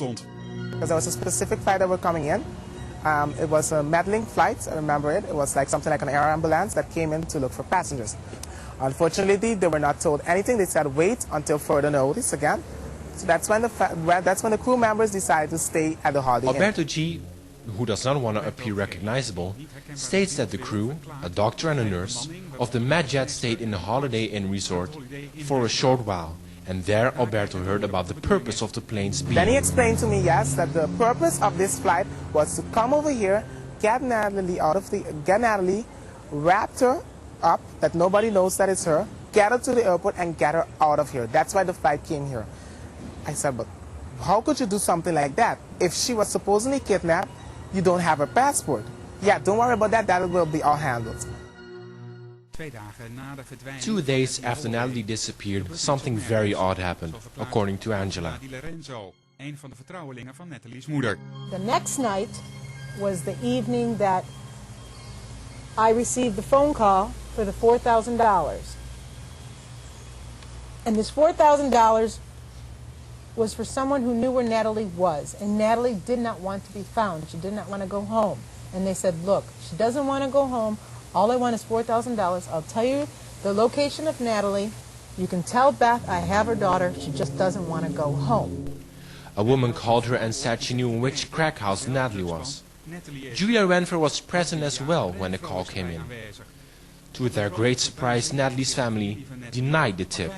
Because there was a specific flight that were coming in. It was a meddling flight, I remember it. It was like something like an air ambulance that came in to look for passengers. Unfortunately, they were not told anything. They said wait until further notice again. So that's when the crew members decided to stay at the Holiday Inn. Alberto G., who does not want to appear recognizable, states that the crew, a doctor and a nurse, of the Medjet stayed in the Holiday Inn resort for a short while, and there Alberto heard about the purpose of the plane's being. Then he explained to me, yes, that the purpose of this flight was to come over here, get Natalee wrap her up, that nobody knows that it's her, get her to the airport and get her out of here. That's why the flight came here. I said, but how could you do something like that? If she was supposedly kidnapped, you don't have her passport. Yeah, don't worry about that, that will be all handled. 2 days after Natalee disappeared, something very odd happened, according to Angela. The next night was the evening that I received the phone call for the $4,000. And this $4,000 was for someone who knew where Natalee was, and Natalee did not want to be found. She did not want to go home. And they said, look, she doesn't want to go home. All I want is $4,000. I'll tell you the location of Natalee. You can tell Beth I have her daughter. She just doesn't want to go home. A woman called her and said she knew in which crack house Natalee was. Julia Renfer was present as well when the call came in. To their great surprise, Natalee's family denied the tip.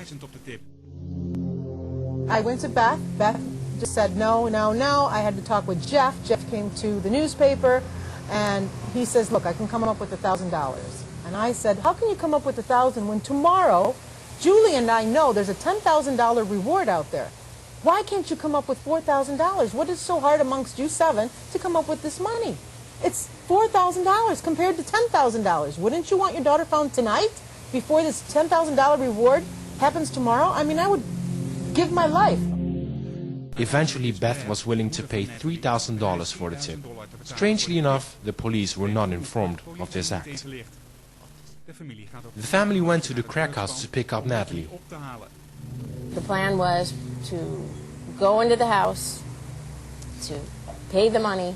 I went to Beth. Beth just said no, no, no. I had to talk with Jeff. Jeff came to the newspaper, and he says, look, I can come up with $1,000. And I said, how can you come up with $1,000 when tomorrow Julie and I know there's a $10,000 reward out there? Why can't you come up with $4,000? What is so hard amongst you 7 to come up with this money? It's $4,000 compared to $10,000. Wouldn't you want your daughter found tonight before this $10,000 reward happens tomorrow? I mean, I would give my life. Eventually, Beth was willing to pay $3,000 for the tip. Strangely enough, the police were not informed of this act. The family went to the crack house to pick up Natalee. The plan was to go into the house, to pay the money,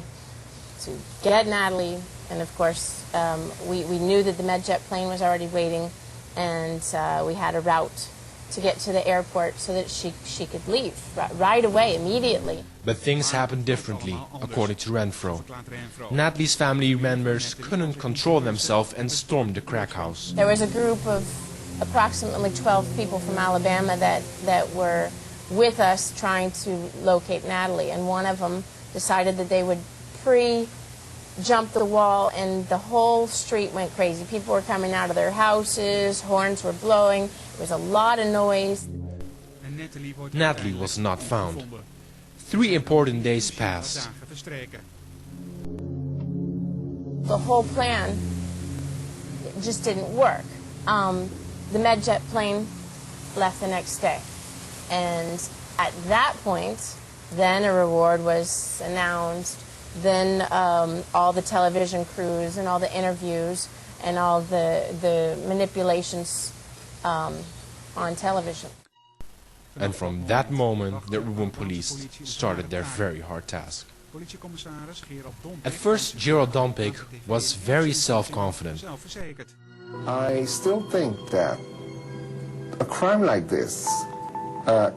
to get Natalee, and of course we knew that the Medjet plane was already waiting, and we had a route to get to the airport so that she could leave right away, immediately. But things happened differently, according to Renfro. Natalee's family members couldn't control themselves and stormed the crack house. There was a group of approximately 12 people from Alabama that were with us trying to locate Natalee, and one of them decided that they would jump the wall, and the whole street went crazy. People were coming out of their houses, horns were blowing, there was a lot of noise. Natalee was not found. 3 important days passed. The whole plan just didn't work. The Medjet plane left the next day, and at that point, then a reward was announced. Then all the television crews and all the interviews and all the manipulations on television. And from that moment, the urban police started their very hard task. At first, Gerald Dompik was very self-confident. I still think that a crime like this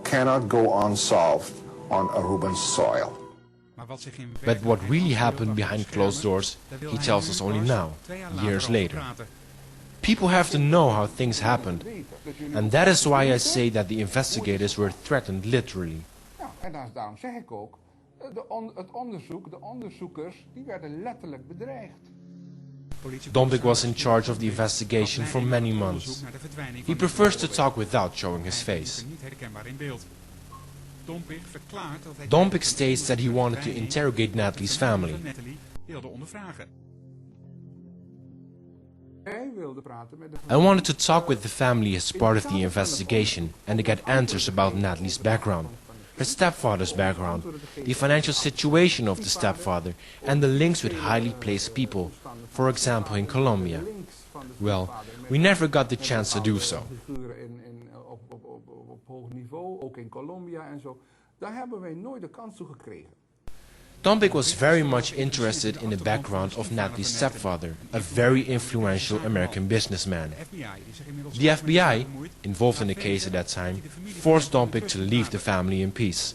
cannot go unsolved on Aruban soil. But what really happened behind closed doors, he tells us only now, years later. People have to know how things happened, and that is why I say that the investigators were threatened literally. En daarom zeg ik ook, het onderzoek, de onderzoekers, die werden letterlijk bedreigd. Dompik was in charge of the investigation for many months. He prefers to talk without showing his face. Dompik states that he wanted to interrogate Natalee's family. I wanted to talk with the family as part of the investigation and to get answers about Natalee's background, her stepfather's background, the financial situation of the stepfather, and the links with highly placed people, for example in Colombia. Well, we never got the chance to do so. Daar hebben wij nooit de kans toe gekregen. Dompik was very much interested in the background of Natalee's stepfather, a very influential American businessman. The FBI, involved in the case at that time, forced Dompik to leave the family in peace.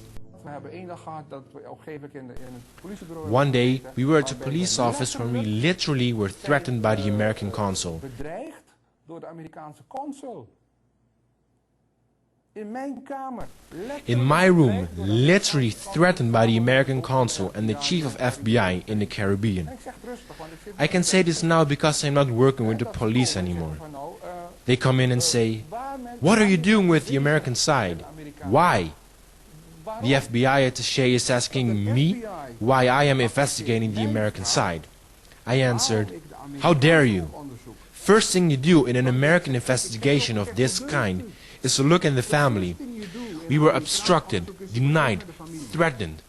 One day, we were at the police office when we literally were threatened by the American consul. In my room, literally threatened by the American consul and the chief of FBI in the Caribbean. I can say this now because I'm not working with the police anymore. They come in and say, "What are you doing with the American side? Why?" The FBI attaché is asking me why I am investigating the American side. I answered, "How dare you? First thing you do in an American investigation of this kind is to look in the family. We were obstructed, denied, threatened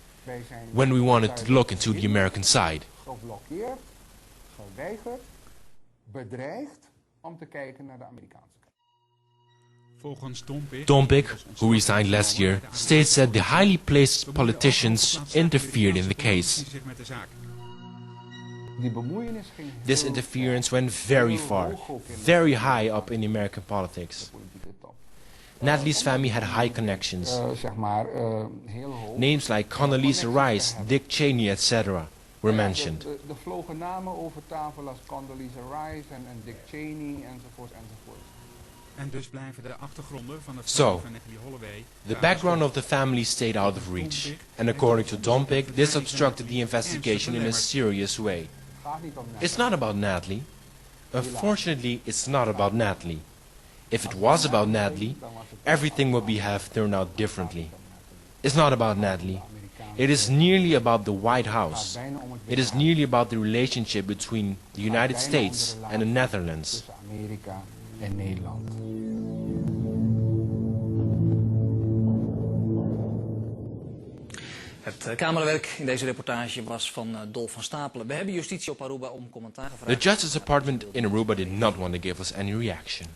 when we wanted to look into the American side." Dompik, who resigned last year, states that the highly placed politicians interfered in the case. This interference went very far, very high up in American politics. Natalee's family had high connections. Names like Condoleezza Rice, Dick Cheney, etc. were mentioned. Er vlogen namen over tafel als Condoleezza Rice en Dick Cheney enzovoort enzovoort. En dus blijven de achtergronden van het So, van natalee Holloway. The background of the family stayed out of reach, and according to Dompik, this obstructed the investigation in a serious way. It's not about Natalee. Unfortunately, it's not about Natalee. If it was about Natalee, everything would have turned out differently. It's not about Natalee. It is nearly about the White House. It is nearly about the relationship between the United States and the Netherlands. Amerika en Nederland. Het camerawerk in deze reportage was van Dolf van Stapelen. We hebben justitie op Aruba om commentaar gevraagd. The Justice Department in Aruba did not want to give us any reaction.